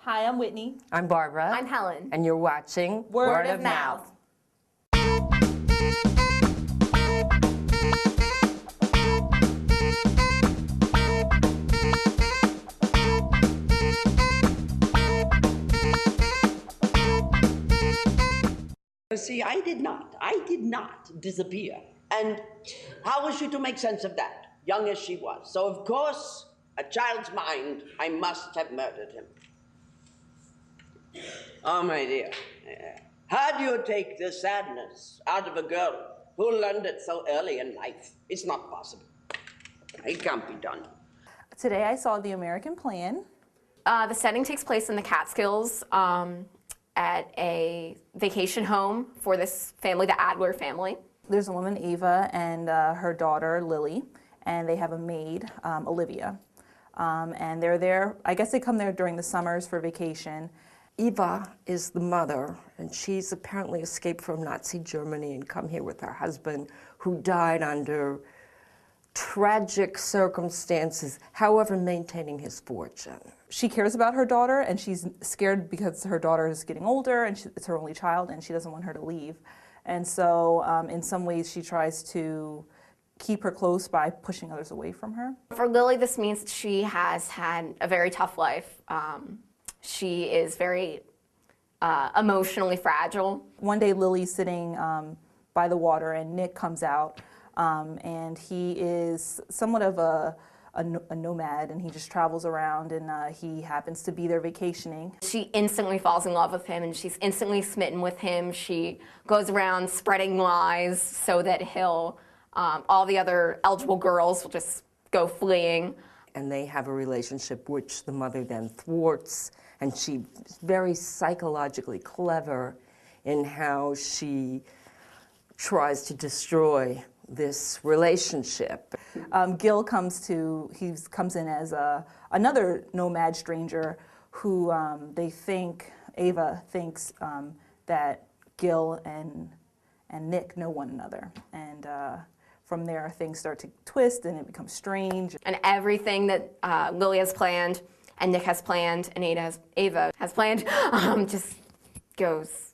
Hi, I'm Whitney. I'm Barbara. I'm Helen. And you're watching Word of Mouth. See, I did not disappear. And how was she to make sense of that, young as she was? So, of course, a child's mind, I must have murdered him. Oh, my dear, how do you take the sadness out of a girl who learned it so early in life? It's not possible. It can't be done. Today I saw The American Plan. The setting takes place in the Catskills at a vacation home for this family, the Adler family. There's a woman, Ava, and her daughter, Lily, and they have a maid, Olivia. And they're there, I guess they come there during the summers for vacation. Eva is the mother, and she's apparently escaped from Nazi Germany and come here with her husband, who died under tragic circumstances, however maintaining his fortune. She cares about her daughter, and she's scared because her daughter is getting older, and it's her only child, and she doesn't want her to leave. And so, in some ways, she tries to keep her close by pushing others away from her. For Lily, this means she has had a very tough life. She is very emotionally fragile. One day, Lily's sitting by the water, and Nick comes out, and he is somewhat of a nomad, and he just travels around, and he happens to be there vacationing. She instantly falls in love with him, and she's instantly smitten with him. She goes around spreading lies so that all the other eligible girls will just go fleeing. And they have a relationship which the mother then thwarts, and she's very psychologically clever in how she tries to destroy this relationship. Gil comes in as another nomad stranger who Ava thinks that Gil and Nick know one another. And from there, things start to twist and it becomes strange. And everything that Lily has planned, and Nick has planned, and Ava has planned, just goes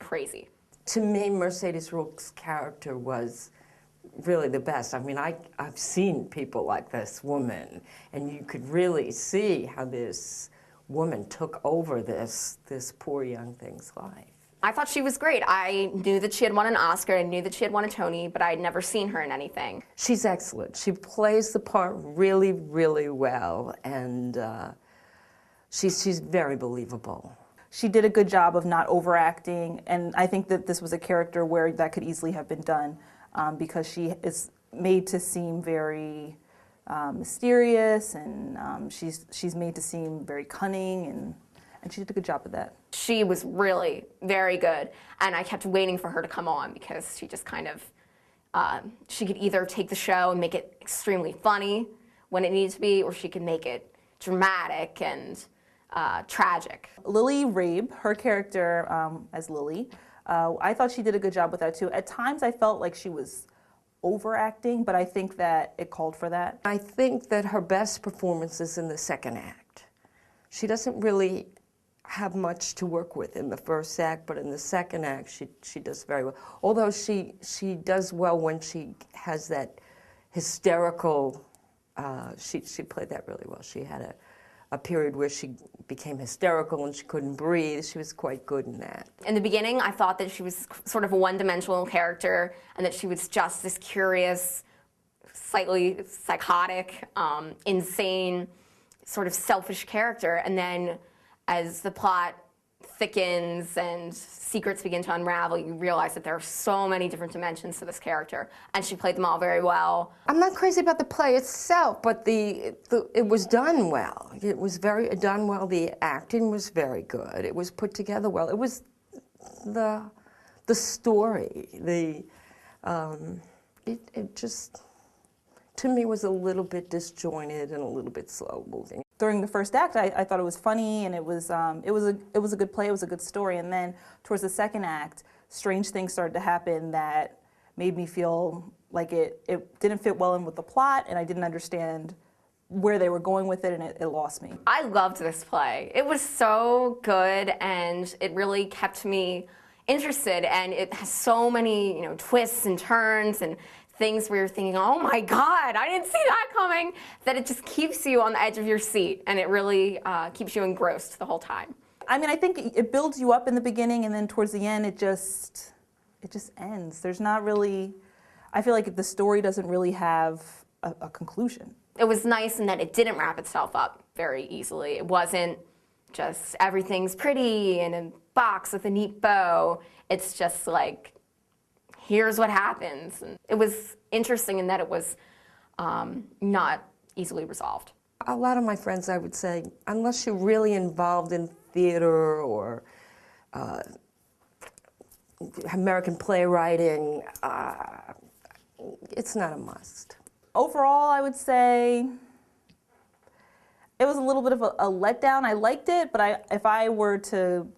crazy. To me, Mercedes Rourke's character was really the best. I mean, I've seen people like this woman, and you could really see how this woman took over this poor young thing's life. I thought she was great. I knew that she had won an Oscar, I knew that she had won a Tony, but I had never seen her in anything. She's excellent. She plays the part really, really well, and she's very believable. She did a good job of not overacting, and I think that this was a character where that could easily have been done because she is made to seem very mysterious, and she's made to seem very cunning, and she did a good job of that. She was really very good, and I kept waiting for her to come on because she just kind of, she could either take the show and make it extremely funny when it needed to be, or she could make it dramatic and tragic. Lily Rabe, her character as Lily, I thought she did a good job with that too. At times I felt like she was overacting, but I think that it called for that. I think that her best performance is in the second act. She doesn't really have much to work with in the first act, but in the second act she does very well. Although she does well when she has that hysterical, she played that really well. She had a period where she became hysterical and she couldn't breathe. She was quite good in that. In the beginning, I thought that she was sort of a one-dimensional character and that she was just this curious, slightly psychotic, insane, sort of selfish character. And then as the plot thickens and secrets begin to unravel, you realize that there are so many different dimensions to this character, and she played them all very well. I'm not crazy about the play itself, but it was done well. It was done well. The acting was very good. It was put together well. It was the story. It just, to me, was a little bit disjointed and a little bit slow moving. During the first act, I thought it was funny, and it was a good play, it was a good story. And then towards the second act, strange things started to happen that made me feel like it didn't fit well in with the plot, and I didn't understand where they were going with it, and it lost me. I loved this play. It was so good, and it really kept me interested, and it has so many, twists and turns and things where you're thinking, oh my God, I didn't see that coming, that it just keeps you on the edge of your seat, and it really keeps you engrossed the whole time. I mean, I think it builds you up in the beginning, and then towards the end, it just ends. There's not really, I feel like the story doesn't really have a conclusion. It was nice in that it didn't wrap itself up very easily. It wasn't just everything's pretty in a box with a neat bow. It's just like, here's what happens. And it was interesting in that it was not easily resolved. A lot of my friends, I would say, unless you're really involved in theater or American playwriting, it's not a must. Overall, I would say it was a little bit of a letdown. I liked it, but if I were to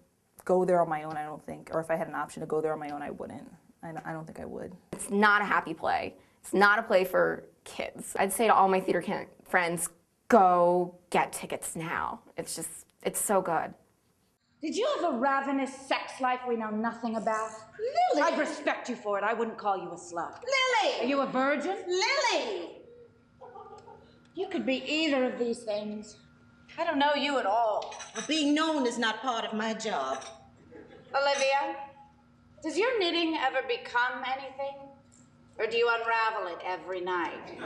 go there on my own, I don't think, or if I had an option to go there on my own, I wouldn't. I don't think I would. It's not a happy play. It's not a play for kids. I'd say to all my theater friends, go get tickets now. It's so good. Did you have a ravenous sex life we know nothing about? Lily! I'd respect you for it. I wouldn't call you a slut. Lily! Are you a virgin? Lily! You could be either of these things. I don't know you at all. Well, being known is not part of my job. Olivia, does your knitting ever become anything? Or do you unravel it every night?